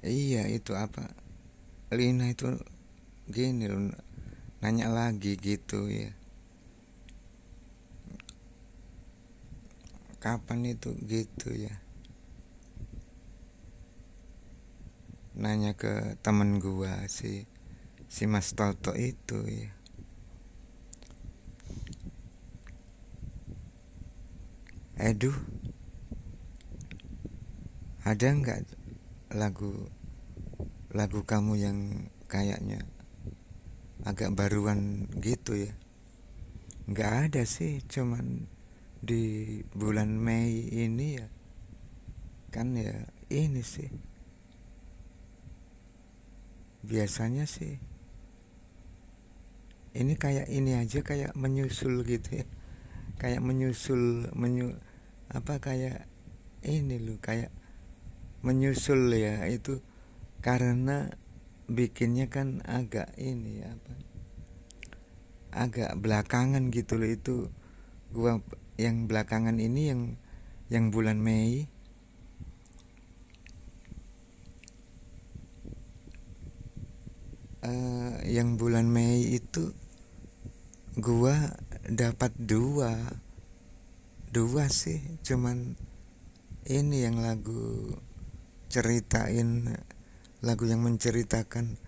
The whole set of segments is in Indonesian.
Iya itu apa, Lina itu gini loh, nanya lagi gitu ya. Kapan itu gitu ya. Nanya ke temen gua si Mas Toto itu ya. Aduh, ada nggak lagu lagu kamu yang kayaknya agak baruan gitu ya? Nggak ada sih, cuman di bulan Mei ini ya kan ya, ini sih biasanya sih ini kayak ini aja, kayak menyusul gitu ya, kayak menyusul apa, kayak ini loh, kayak menyusul ya itu, karena bikinnya kan agak ini apa, agak belakangan gitu loh itu. Gua yang belakangan ini yang bulan Mei, yang bulan Mei itu gua dapat dua sih, cuman ini yang ceritain lagu yang menceritakan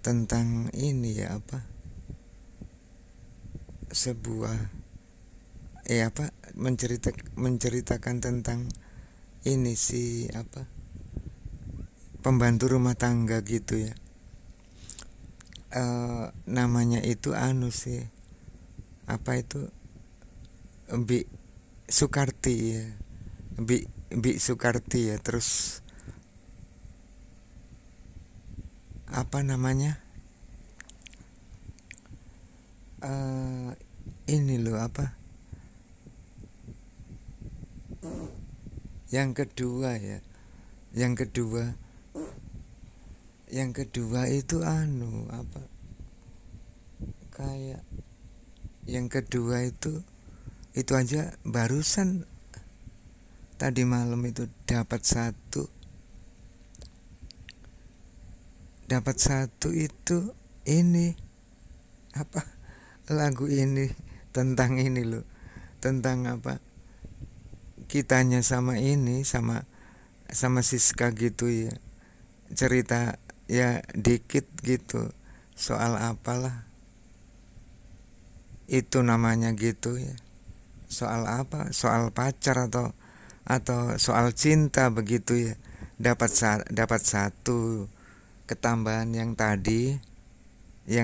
tentang ini ya apa, sebuah apa, menceritakan tentang ini sih apa, pembantu rumah tangga gitu ya. Namanya itu anu sih, apa itu, Bi Sukarti ya, Bi Sukarti ya. Terus apa namanya, ini loh apa, yang kedua ya, yang kedua yang kedua itu anu apa, kayak yang kedua itu aja barusan tadi malam itu dapat satu itu, ini apa, lagu ini tentang ini loh, tentang apa, kitanya sama ini sama Siska gitu ya, cerita ya dikit gitu, soal apalah itu namanya gitu ya, soal apa, soal pacar atau soal cinta begitu ya. Dapat satu, ketambahan yang tadi ya,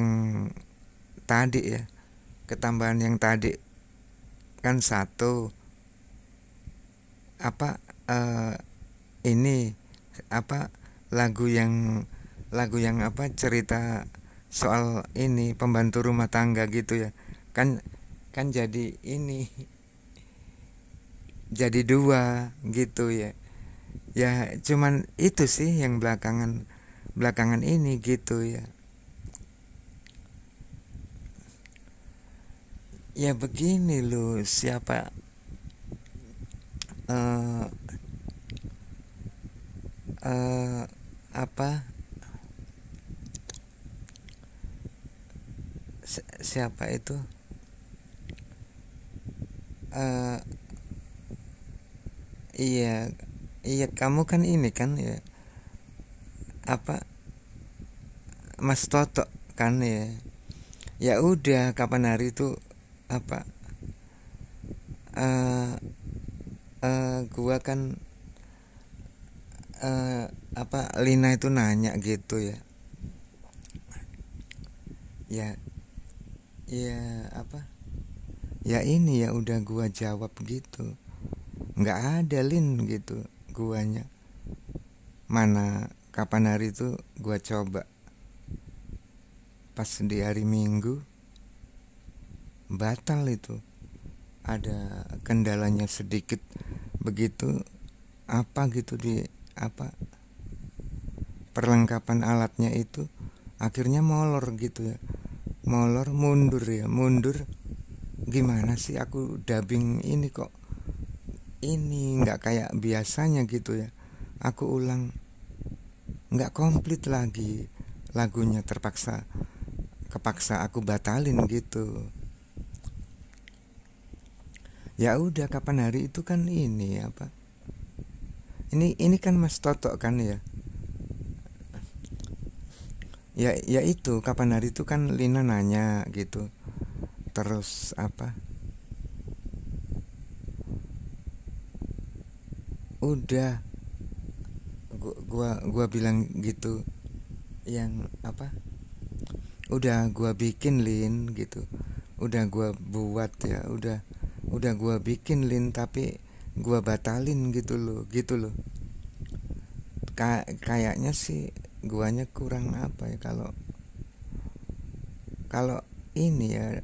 ketambahan yang tadi kan satu apa, ini apa, lagu yang apa, cerita soal ini pembantu rumah tangga gitu ya, kan kan jadi ini, jadi dua gitu ya. Ya cuman itu sih yang belakangan belakangan ini gitu ya. Ya begini loh, siapa, eh apa, siapa itu, eh iya, iya kamu kan ini kan ya apa, Mas Toto kan ya. Ya udah, kapan hari itu apa, eh gua kan apa, Lina itu nanya gitu ya. Ya, ya apa, ya ini ya udah gua jawab gitu, nggak ada Lin gitu guanya. Mana kapan hari itu gua coba pas di hari Minggu, batal itu, ada kendalanya sedikit begitu, apa gitu di apa, perlengkapan alatnya itu akhirnya molor gitu ya, molor mundur ya, mundur. Gimana sih aku dubbing ini kok ini nggak kayak biasanya gitu ya, aku ulang nggak komplit lagi lagunya, kepaksa aku batalin gitu. Ya udah, kapan hari itu kan ini apa, ini kan Mas Toto kan ya. Ya itu kapan hari itu kan Lina nanya gitu. Terus apa, udah gua bilang gitu, yang apa, udah gua bikin Lin gitu, udah gua buat ya, udah gua bikin Lin, tapi gua batalin gitu loh. Kayaknya sih guanya kurang apa ya, kalau kalau ini ya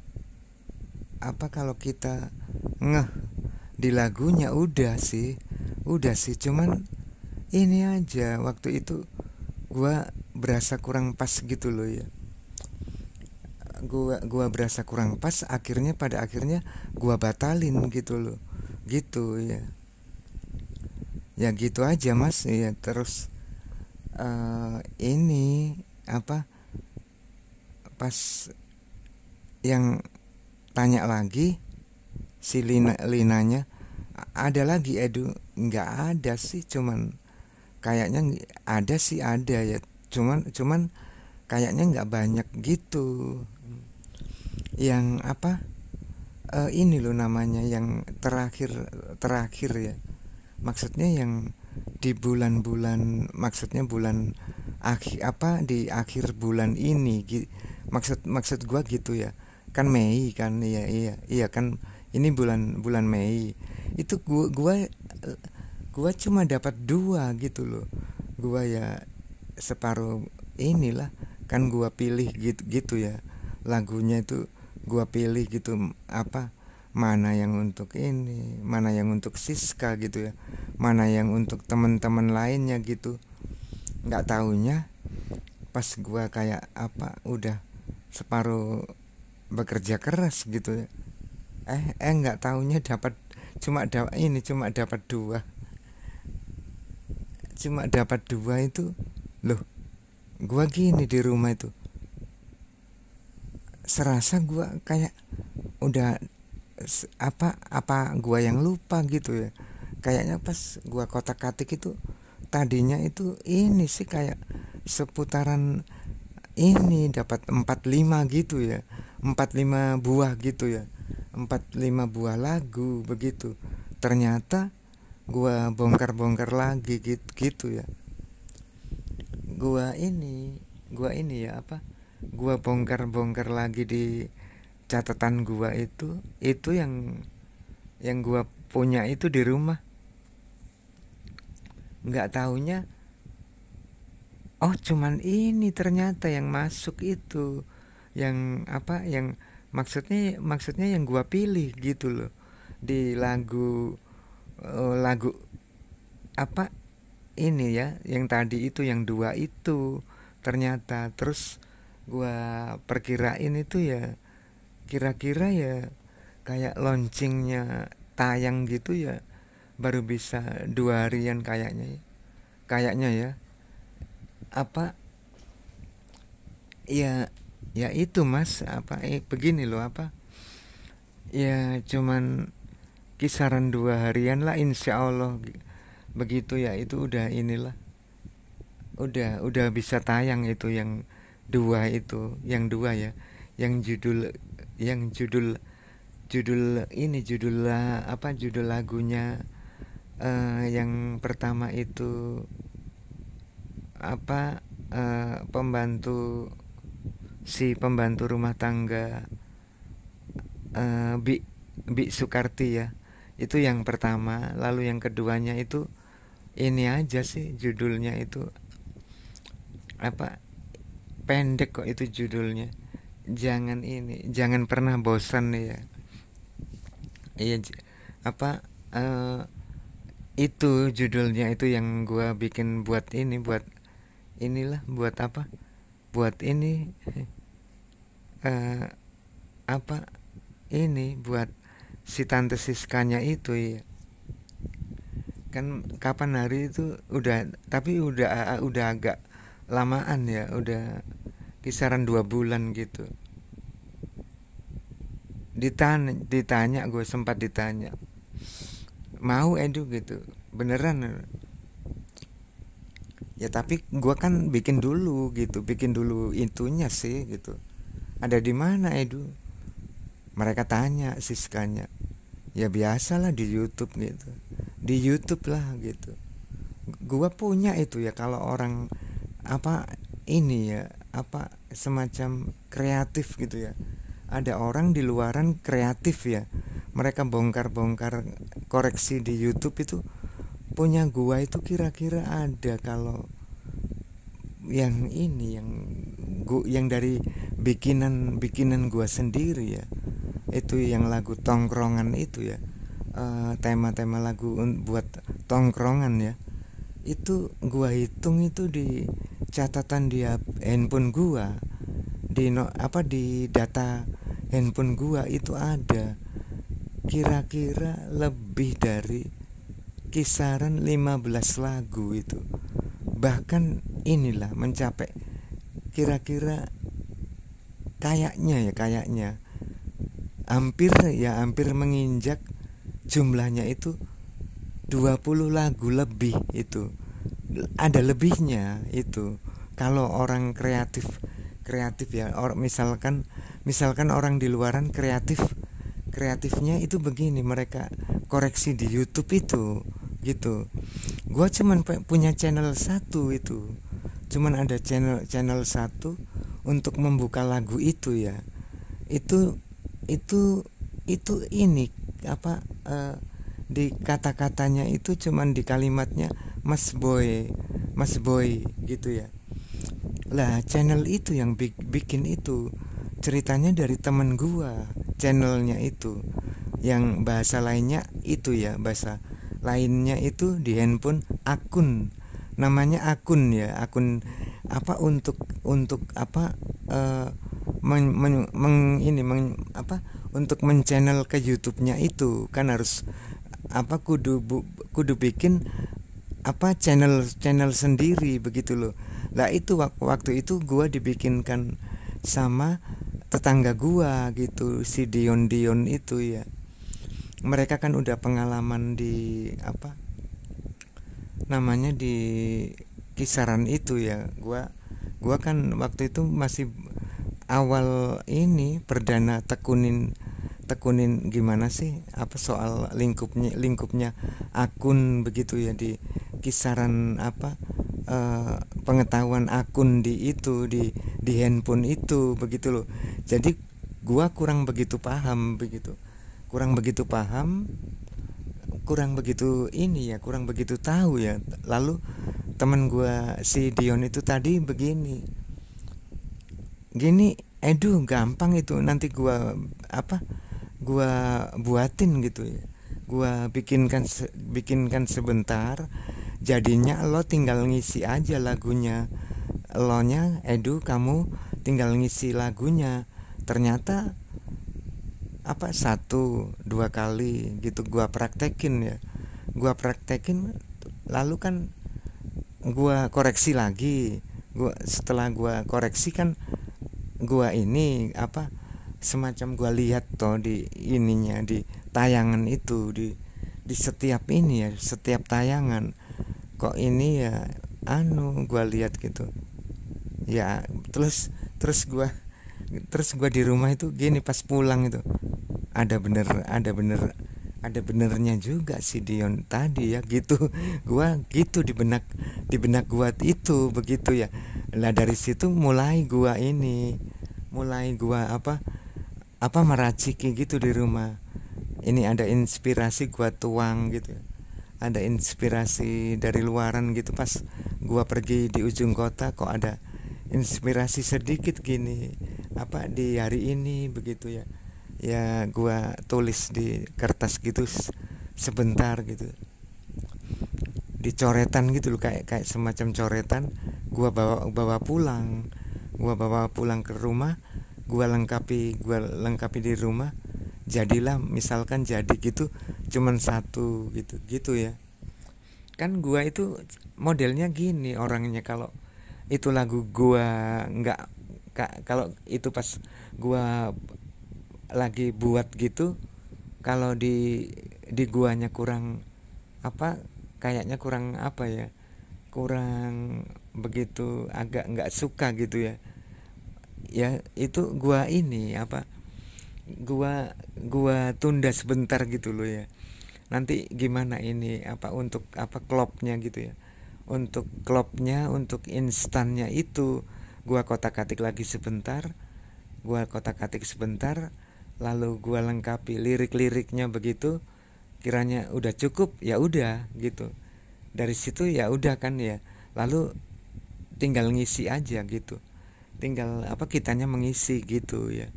apa, kalau kita ngeh di lagunya udah sih, cuman ini aja waktu itu gua berasa kurang pas gitu loh ya. Gua berasa kurang pas, pada akhirnya gua batalin gitu loh. Gitu ya. Ya gitu aja Mas ya. Terus ini apa, pas yang tanya lagi si Linanya, ada lagi Edu, nggak ada sih, cuman kayaknya ada sih, ada ya, cuman kayaknya nggak banyak gitu. Yang apa, ini loh namanya, yang terakhir terakhir ya, maksudnya yang di bulan-bulan, maksudnya bulan akhir apa, di akhir bulan ini maksud gua gitu ya, kan Mei kan, iya iya iya kan, ini bulan bulan Mei itu gua cuma dapat dua gitu loh. Gua ya separuh inilah, kan gua pilih gitu gitu ya, lagunya itu gua pilih gitu, apa, mana yang untuk ini, mana yang untuk Siska gitu ya, mana yang untuk teman-teman lainnya gitu. Nggak taunya pas gua kayak apa, udah separuh bekerja keras gitu ya, nggak taunya cuma dapat dua, itu loh. Gua gini di rumah itu serasa gua kayak udah apa gua yang lupa gitu ya. Kayaknya pas gua kotak-katik itu tadinya itu ini sih, kayak seputaran ini dapat 45 gitu ya, 45 buah gitu ya, 45 buah lagu begitu. Ternyata gua bongkar-bongkar lagi gitu ya. Gua ini ya apa, gua bongkar-bongkar lagi di catatan gua itu yang gua punya itu di rumah. Nggak taunya, oh cuman ini ternyata yang masuk itu, yang apa, yang maksudnya yang gua pilih gitu loh, di lagu apa ini ya, yang tadi itu, yang dua itu ternyata. Terus gua perkirain itu ya, kira-kira ya kayak launchingnya tayang gitu ya, baru bisa 2 harian kayaknya ya, apa ya, ya itu Mas, apa begini loh, apa ya, cuman kisaran 2 harian lah, insya Allah begitu ya. Itu udah inilah, udah bisa tayang itu, yang dua itu, yang dua ya, yang judul ini, judul lagunya, yang pertama itu apa, pembantu rumah tangga, Bi Bi Sukarti ya, itu yang pertama. Lalu yang keduanya itu ini aja sih, judulnya itu apa, pendek kok itu judulnya, jangan pernah bosan ya. Iya, apa, itu judulnya, itu yang gua bikin buat ini, buat inilah, buat apa, buat ini, apa ini, buat si tante Siskanya itu ya. Kan kapan hari itu udah, tapi udah agak lamaan ya, udah kisaran 2 bulan gitu. Ditanya gue sempat ditanya, mau Edu gitu, beneran? Ya tapi gue kan bikin dulu gitu, bikin dulu itunya sih gitu. Ada di mana Edu? Mereka tanya Siskanya. Ya biasalah di YouTube gitu. Di YouTube lah gitu. Gua punya itu ya, kalau orang apa ini ya, apa semacam kreatif gitu ya. Ada orang di luaran kreatif ya. Mereka bongkar-bongkar koreksi di YouTube itu, punya gua itu kira-kira ada kalau yang ini yang dari bikinan gua sendiri ya. Itu yang lagu tongkrongan itu ya, tema-tema lagu buat tongkrongan ya. Itu gua hitung itu di catatan dia handphone gua, di di data handphone gua itu ada kira-kira lebih dari kisaran 15 lagu itu. Bahkan inilah mencapai kira-kira kayaknya hampir menginjak jumlahnya itu 20 lagu lebih itu. Ada lebihnya itu. Kalau orang kreatif ya, misalkan orang di luaran kreatifnya itu begini, mereka koreksi di YouTube itu gitu. Gua cuman punya channel satu itu. Cuman ada channel satu untuk membuka lagu itu ya. Itu ini apa, di kata-katanya itu cuman di kalimatnya Mas Boy gitu ya. Lah channel itu yang bikin itu ceritanya dari temen gua, channelnya itu yang bahasa lainnya itu ya, bahasa lainnya itu di handphone akun, namanya akun ya, akun apa untuk apa, untuk men-channel ke YouTube-nya itu kan harus apa, kudu bikin apa channel sendiri begitu loh. Lah itu waktu itu gua dibikinkan sama tetangga gua gitu, si Dion itu ya. Mereka kan udah pengalaman di apa namanya, di kisaran itu ya. Gua kan waktu itu masih awal ini perdana tekunin gimana sih apa soal lingkupnya akun begitu ya, di kisaran apa, pengetahuan akun di itu di handphone itu begitu loh. Jadi gua kurang begitu paham begitu, kurang begitu paham, kurang begitu ini ya, kurang begitu tahu ya. Lalu teman gua si Dion itu tadi begini, gini Edu, gampang itu, nanti gua apa, gua buatin gitu ya, gua bikinkan sebentar, jadinya lo tinggal ngisi aja lagunya, lo nya Edu kamu tinggal ngisi lagunya. Ternyata apa, 1-2 kali gitu gua praktekin ya, lalu kan gua koreksi lagi. Setelah gua koreksi kan gua ini apa, semacam gua lihat toh di ininya, di tayangan itu, di setiap ini ya, setiap tayangan kok ini ya, gua lihat gitu ya. Terus gua di rumah itu gini, pas pulang itu ada benernya juga si Dion tadi ya gitu. Gua gitu di benak gua itu begitu ya. Lah dari situ mulai gua apa meraciki gitu di rumah. Ini ada inspirasi gua tuang gitu. Ada inspirasi dari luaran gitu, pas gua pergi di ujung kota kok ada inspirasi sedikit gini apa di hari ini begitu ya. Ya gua tulis di kertas gitu sebentar gitu, dicoretan gitu loh, kayak semacam coretan. Gua bawa pulang ke rumah, gua lengkapi di rumah. Jadilah misalkan jadi gitu cuman satu gitu ya. Kan gua itu modelnya gini orangnya, kalau itu lagu gua nggak kalau itu pas gua lagi buat gitu, kalau di guanya kurang apa, kayaknya kurang apa ya, kurang begitu, agak nggak suka gitu ya, ya itu gua ini apa, gua tunda sebentar gitu loh ya. Nanti gimana ini apa, untuk apa klopnya gitu ya, untuk klopnya, untuk instannya itu gua kotak-katik lagi sebentar, lalu gua lengkapi lirik-liriknya begitu, kiranya udah cukup ya udah gitu, dari situ ya udah kan ya, lalu tinggal ngisi aja gitu, tinggal apa, kitanya mengisi gitu ya.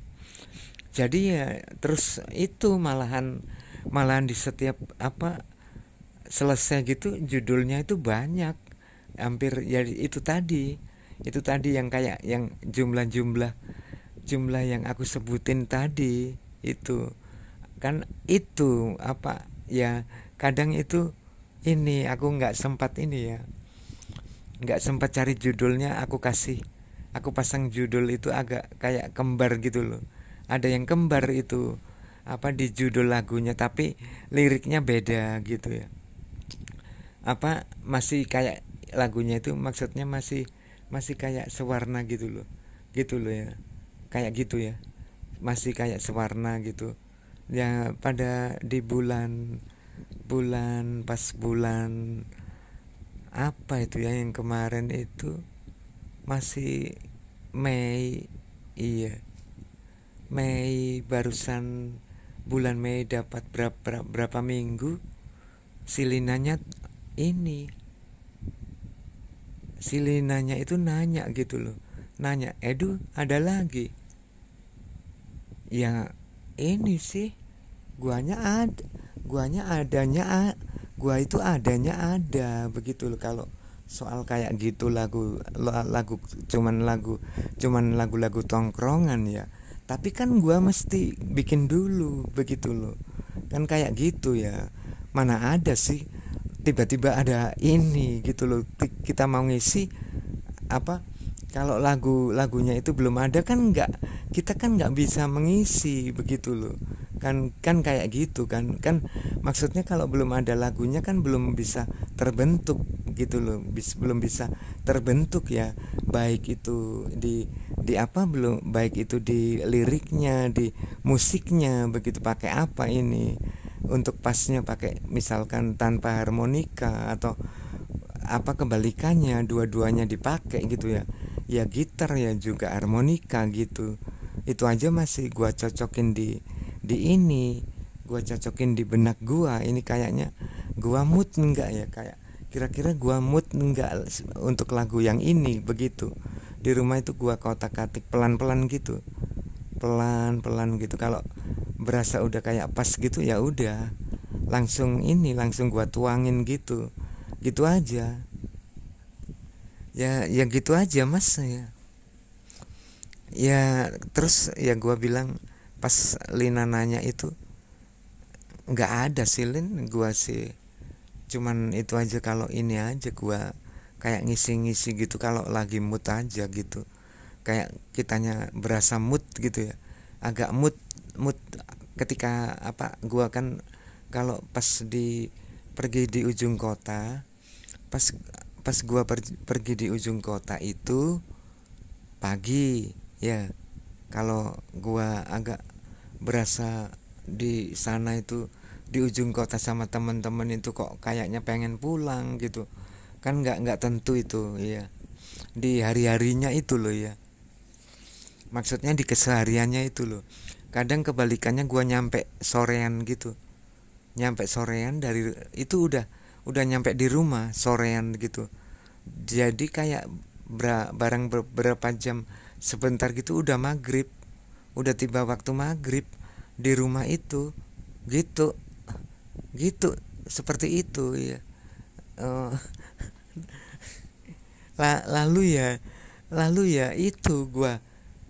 Jadi ya terus itu malahan malahan di setiap apa selesai gitu judulnya itu banyak, hampir ya itu tadi yang kayak yang jumlah yang aku sebutin tadi itu kan, itu apa ya, kadang itu ini aku nggak sempat ini ya, nggak sempat cari judulnya, aku pasang judul itu agak kayak kembar gitu loh, ada yang kembar itu apa di judul lagunya tapi liriknya beda gitu ya, apa masih kayak lagunya itu maksudnya masih masih kayak sewarna gitu loh ya, kayak gitu ya, masih kayak sewarna gitu ya, pada di bulan bulan pas bulan apa itu ya yang kemarin itu, masih Mei, iya Mei barusan, bulan Mei dapat berapa minggu, silinanya ini, silinanya itu nanya gitu loh, nanya, Edu ada lagi ya, ini sih guanya ada, guanya adanya gua itu adanya ada begitu loh. Kalau soal kayak gitu lagu cuman lagu-lagu tongkrongan ya, tapi kan gua mesti bikin dulu begitu loh, kan kayak gitu ya, mana ada sih tiba-tiba ada ini gitu loh, kita mau ngisi apa, kalau lagunya itu belum ada kan nggak, kita kan nggak bisa mengisi begitu loh, kan kayak gitu kan maksudnya kalau belum ada lagunya kan belum bisa terbentuk gitu loh, belum bisa terbentuk ya, baik itu di apa, belum baik itu di liriknya, di musiknya begitu, pakai apa ini untuk pasnya, pakai misalkan tanpa harmonika atau apa kebalikannya, dua-duanya dipakai gitu ya, ya gitar ya juga harmonika gitu, itu aja masih gua cocokin di ini, gua cocokin di benak gua, ini kayaknya gua mood enggak ya, kayak kira-kira gua mood enggak untuk lagu yang ini begitu, di rumah itu gua kotak-katik pelan-pelan gitu, pelan-pelan gitu, kalau berasa udah kayak pas gitu ya udah langsung ini, langsung gua tuangin gitu, gitu aja ya, ya gitu aja mas ya. Ya terus ya gua bilang pas Lina nanya itu, nggak ada sih Lin, gua sih cuman itu aja, kalau ini aja gua kayak ngisi-ngisi gitu kalau lagi mood aja gitu, kayak kitanya berasa mood gitu ya, agak mood mood ketika apa, gua kan kalau pas pergi di ujung kota, pas pas gua pergi di ujung kota itu pagi ya, kalau gua agak berasa di sana itu di ujung kota sama teman-teman itu kok kayaknya pengen pulang gitu kan, nggak tentu itu ya, di hari-harinya itu loh ya, maksudnya di kesehariannya itu loh, kadang kebalikannya gua nyampe sorean gitu, nyampe sorean dari itu udah nyampe di rumah sorean gitu, jadi kayak barang beberapa jam sebentar gitu udah maghrib, udah tiba waktu maghrib di rumah itu gitu, gitu seperti itu ya. Eh, lalu ya itu gua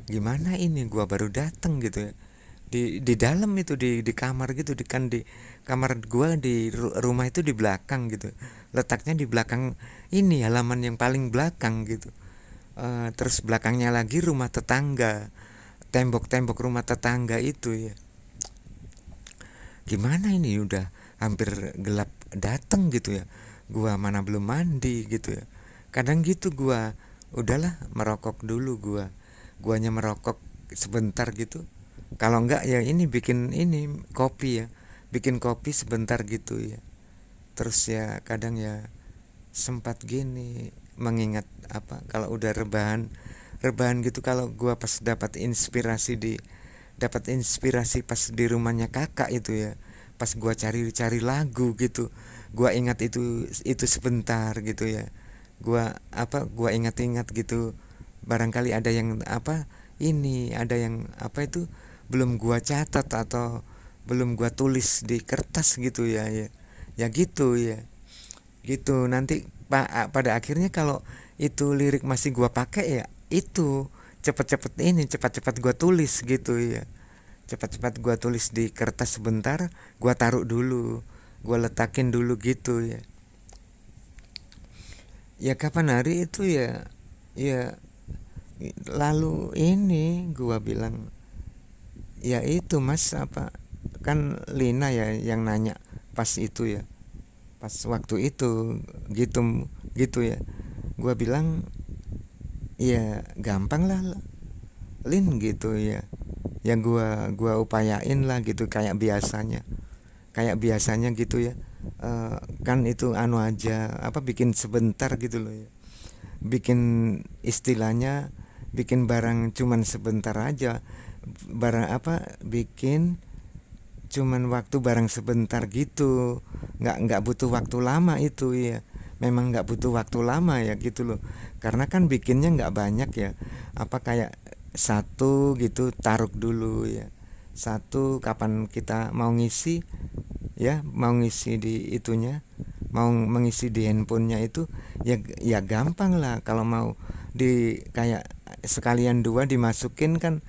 gimana ini, gua baru datang gitu ya, di dalam itu di kamar gitu, di kamar gua di rumah itu di belakang gitu, letaknya di belakang ini halaman yang paling belakang gitu, terus belakangnya lagi rumah tetangga, tembok-tembok rumah tetangga itu ya. Gimana ini, udah hampir gelap dateng gitu ya, gua mana belum mandi gitu ya. Kadang gitu gua, udahlah merokok dulu, guanya merokok sebentar gitu. Kalau enggak ya ini bikin ini kopi ya, bikin kopi sebentar gitu ya. Terus ya kadang ya sempat gini mengingat apa, kalau udah rebahan rebahan gitu, kalau gua pas dapat inspirasi pas di rumahnya kakak itu ya, pas gua cari-cari lagu gitu, gua ingat itu sebentar gitu ya. Gua ingat-ingat gitu, barangkali ada yang apa, ini ada yang apa itu belum gua catat atau belum gua tulis di kertas gitu ya, ya gitu ya, gitu. Nanti pada akhirnya kalau itu lirik masih gua pakai ya, itu cepat-cepat gua tulis gitu ya, cepat-cepat gua tulis di kertas sebentar, gua taruh dulu, gua letakin dulu gitu ya. Ya kapan hari itu ya, ya lalu ini gua bilang, ya itu mas apa, kan Lina ya yang nanya pas itu ya, pas waktu itu gitu gitu ya. Gua bilang ya gampang lah Lin gitu ya, yang gua upayain lah gitu, kayak biasanya gitu ya. Kan itu anu aja apa, bikin sebentar gitu loh ya, bikin istilahnya bikin barang cuman sebentar aja, barang apa, bikin cuman waktu barang sebentar gitu, nggak butuh waktu lama itu ya, memang nggak butuh waktu lama ya gitu loh, karena kan bikinnya nggak banyak ya, apa kayak satu gitu taruh dulu ya, satu kapan kita mau ngisi ya, mau ngisi di itunya, mau mengisi di handphonenya itu ya gampang lah. Kalau mau di kayak sekalian dua dimasukin kan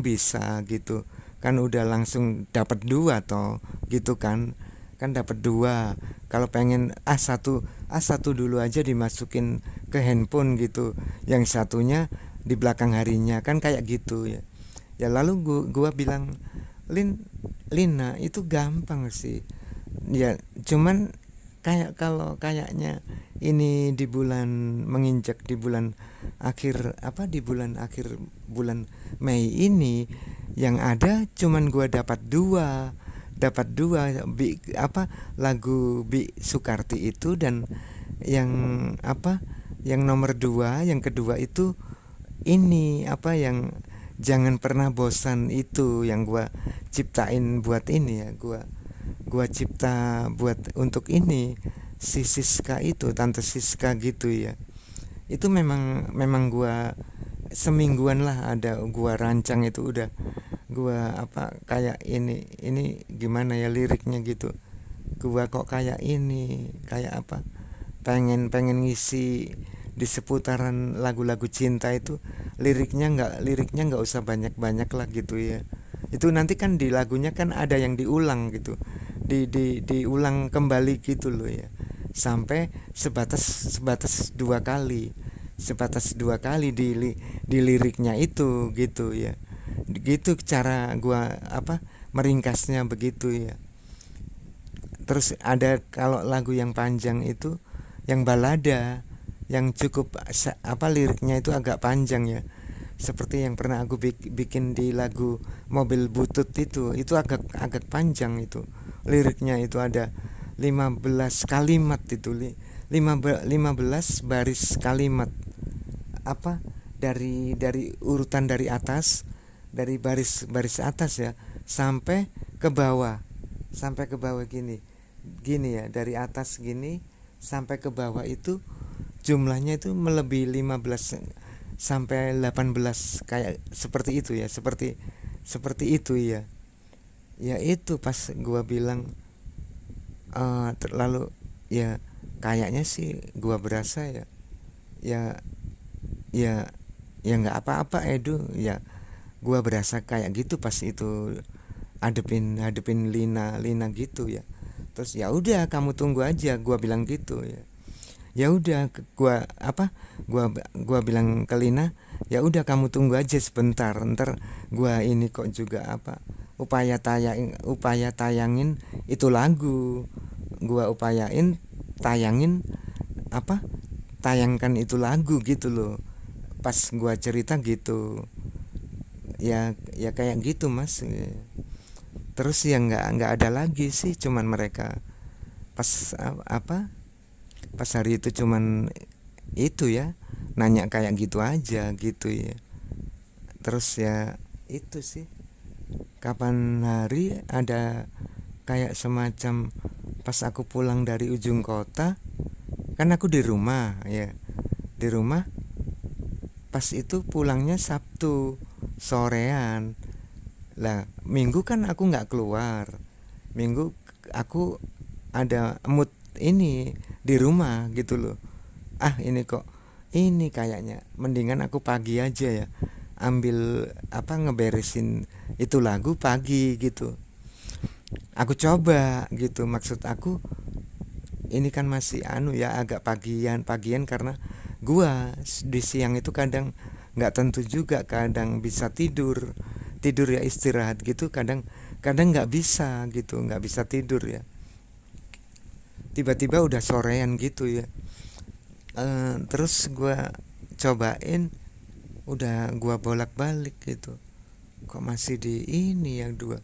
bisa gitu, kan udah langsung dapat dua toh gitu kan dapat dua. Kalau pengen satu dulu aja dimasukin ke handphone gitu, yang satunya di belakang harinya, kan kayak gitu ya. Ya lalu gua bilang, Lina itu gampang sih ya, cuman kayak kalau kayaknya ini di bulan, menginjak di bulan akhir apa, di bulan akhir bulan Mei ini, yang ada cuman gua dapat dua apa lagu Bi Sukarti itu, dan yang apa, yang nomor dua, yang kedua itu ini apa, yang jangan pernah bosan, itu yang gua ciptain buat ini ya, gua cipta buat untuk ini si Siska itu, tante Siska gitu ya. Itu memang gua semingguan lah ada gua rancang itu, udah gua apa kayak ini gimana ya liriknya gitu, gua kok kayak ini, kayak apa, pengen ngisi di seputaran lagu-lagu cinta itu, liriknya nggak usah banyak-banyak lah gitu ya. Itu nanti kan di lagunya kan ada yang diulang gitu, diulang kembali gitu loh ya, sampai sebatas dua kali di liriknya itu gitu ya. Gitu cara gua apa meringkasnya begitu ya. Terus ada kalau lagu yang panjang itu, yang balada, yang cukup apa liriknya itu agak panjang ya, seperti yang pernah aku bikin di lagu Mobil Butut itu agak agak panjang itu liriknya, itu ada 15 kalimat itu, 15 baris kalimat apa, dari urutan dari atas, dari baris atas ya, sampai ke bawah, gini ya, dari atas gini sampai ke bawah itu jumlahnya itu melebihi 15 sampai 18, kayak seperti itu ya, seperti itu ya. Ya itu pas gua bilang lalu ya kayaknya sih gua berasa ya, ya ya ya nggak apa-apa Edu ya, gua berasa kayak gitu pas itu hadepin Lina gitu ya. Terus ya udah kamu tunggu aja, gua bilang gitu ya. Ya udah gua bilang ke Lina, ya udah kamu tunggu aja sebentar, ntar gua ini kok juga upaya tayangin itu lagu, gua upayain tayangin apa tayangkan itu lagu gitu loh. Pas gua cerita gitu, ya kayak gitu mas. Terus ya nggak ada lagi sih, cuman mereka pas pas hari itu cuman itu ya, nanya kayak gitu aja gitu ya. Terus ya itu sih, kapan hari ada kayak semacam pas aku pulang dari ujung kota, kan aku di rumah ya, di rumah pas itu pulangnya Sabtu sorean lah. Minggu kan aku nggak keluar, Minggu aku ada mood ini di rumah gitu loh. Ini kok ini kayaknya mendingan aku pagi aja ya, ambil ngeberesin itu lagu pagi gitu. Aku coba gitu, maksud aku ini kan masih ya agak pagian karena gua di siang itu kadang nggak tentu juga, kadang bisa tidur ya istirahat gitu, kadang nggak bisa gitu, nggak bisa tidur ya, tiba-tiba udah sorean gitu ya. Terus gua cobain, udah gua bolak-balik gitu, kok masih di ini yang dua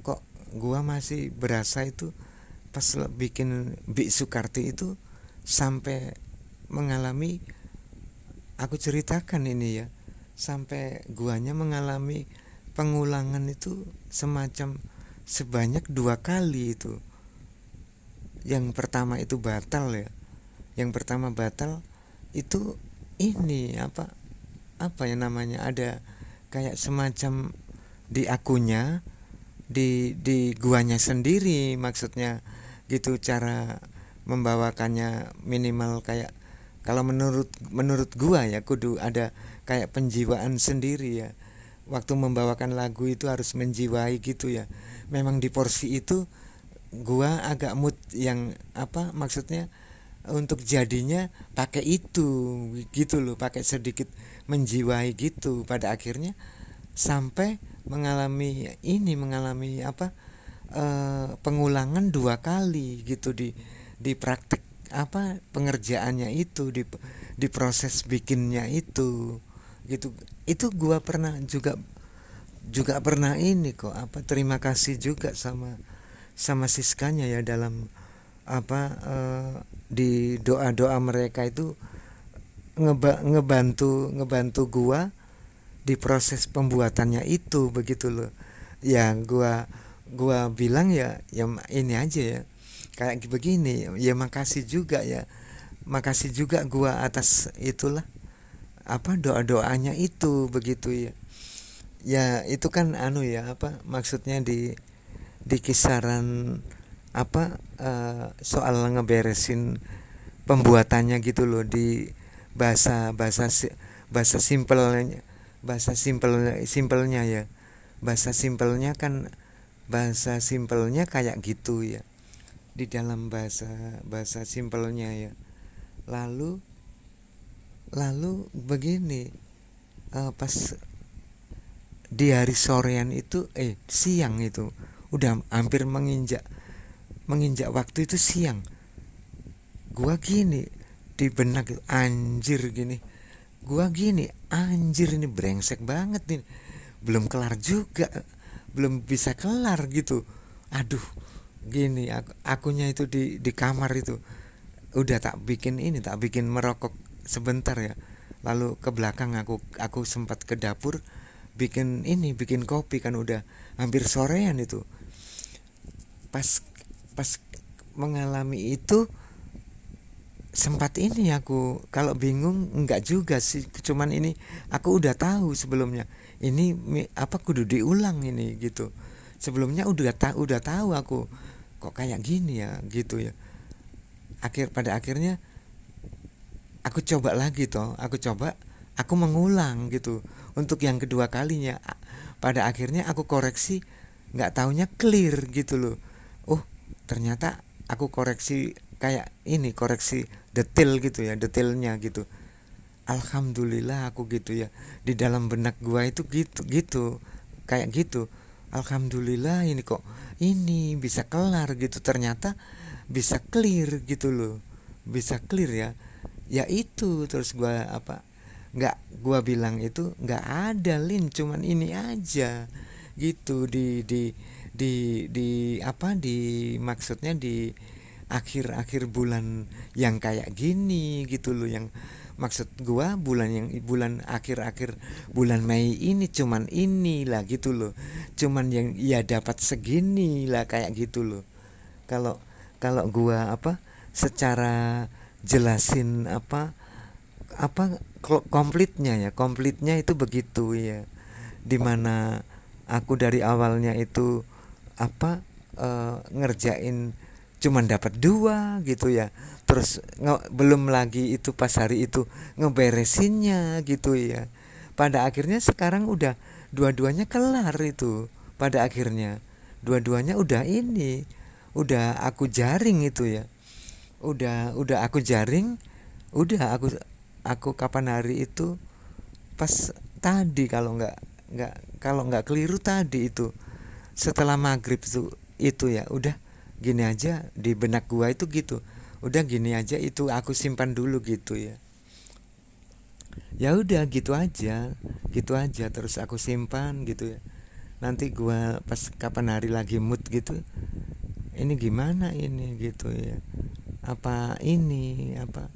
kok gua masih berasa itu pas bikin Bik Sukarti itu sampai mengalami, aku ceritakan ini ya, sampai guanya mengalami pengulangan itu semacam sebanyak 2 kali itu. Yang pertama itu batal ya, yang pertama batal itu ini apa ya namanya, ada kayak semacam di akunya, di guanya sendiri maksudnya gitu, cara membawakannya minimal kayak, kalau menurut gua ya kudu ada kayak penjiwaan sendiri ya, waktu membawakan lagu itu harus menjiwai gitu ya. Memang di porsi itu gua agak mood yang maksudnya untuk jadinya pakai itu gitu loh, pakai sedikit menjiwai gitu. Pada akhirnya sampai mengalami pengulangan 2 kali gitu di praktek pengerjaannya itu, di proses bikinnya itu gitu. Itu gua pernah juga pernah ini kok terima kasih juga sama Siskanya ya, dalam di doa-doa mereka itu ngebantu gua di proses pembuatannya itu begitu loh. Ya gua bilang ya ini aja ya, kayak begini ya, makasih juga ya, makasih juga gua atas itulah doa-doanya itu begitu ya. Ya itu kan ya maksudnya di kisaran soal ngeberesin pembuatannya gitu loh, di bahasa simpelnya, simpelnya ya, bahasa simpelnya kayak gitu ya, di dalam bahasa simpelnya ya. Lalu begini, pas di hari sorean itu siang itu udah hampir menginjak waktu itu siang, gua gini di benak itu, anjir ini brengsek banget nih, belum kelar juga, belum bisa kelar gitu. Aduh gini, akunya itu di kamar itu udah tak bikin merokok sebentar ya, lalu ke belakang aku sempat ke dapur bikin kopi, kan udah hampir sorean itu. Pas mengalami itu sempat ini aku, kalau bingung enggak juga sih, cuman ini aku udah tahu sebelumnya ini kudu diulang ini gitu. Sebelumnya udah tahu aku kok kayak gini ya gitu ya. Pada akhirnya aku coba lagi aku mengulang gitu untuk yang kedua kalinya. Pada akhirnya aku koreksi, nggak taunya clear gitu loh. Oh ternyata aku koreksi kayak ini koreksi detail gitu ya, detailnya gitu. Alhamdulillah aku gitu ya, di dalam benak gua itu gitu kayak gitu. Alhamdulillah ini kok ini bisa kelar gitu, ternyata bisa clear gitu loh, bisa clear ya. Ya itu terus gua apa, nggak gua bilang itu nggak ada Lin, cuman ini aja gitu di apa, di maksudnya di akhir-akhir bulan yang kayak gini gitu loh, yang maksud gua bulan akhir-akhir bulan Mei ini cuman inilah gitu loh, cuman yang ya dapat segini lah kayak gitu loh. Kalau kalau gua apa secara jelasin apa komplitnya itu begitu ya, dimana aku dari awalnya itu apa ngerjain cuman dapat dua gitu ya, terus belum lagi itu pas hari itu ngeberesinnya gitu ya, pada akhirnya sekarang udah dua-duanya kelar itu, pada akhirnya dua-duanya udah ini, udah aku jaring itu ya, udah aku jaring, udah aku kapan hari itu pas tadi, kalau nggak keliru tadi itu setelah maghrib itu ya udah gini aja di benak gua itu gitu, udah gini aja itu aku simpan dulu gitu ya, ya udah gitu aja terus aku simpan gitu ya, nanti gua pas kapan hari lagi mood gitu, ini gimana ini gitu ya, apa ini apa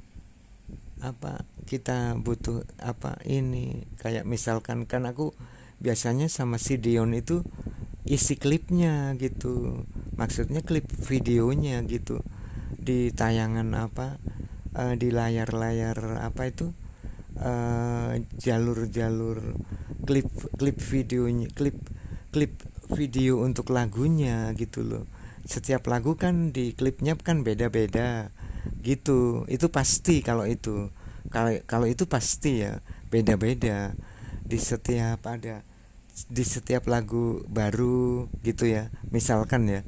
kita butuh apa ini, kayak misalkan kan aku biasanya sama si Dion itu isi klipnya gitu, maksudnya klip videonya gitu di tayangan apa di layar-layar apa itu jalur-jalur klip klip videonya, klip video untuk lagunya gitu loh. Setiap lagu kan di klipnya kan beda-beda gitu, itu pasti. Kalau itu pasti ya beda-beda di setiap lagu baru gitu ya, misalkan ya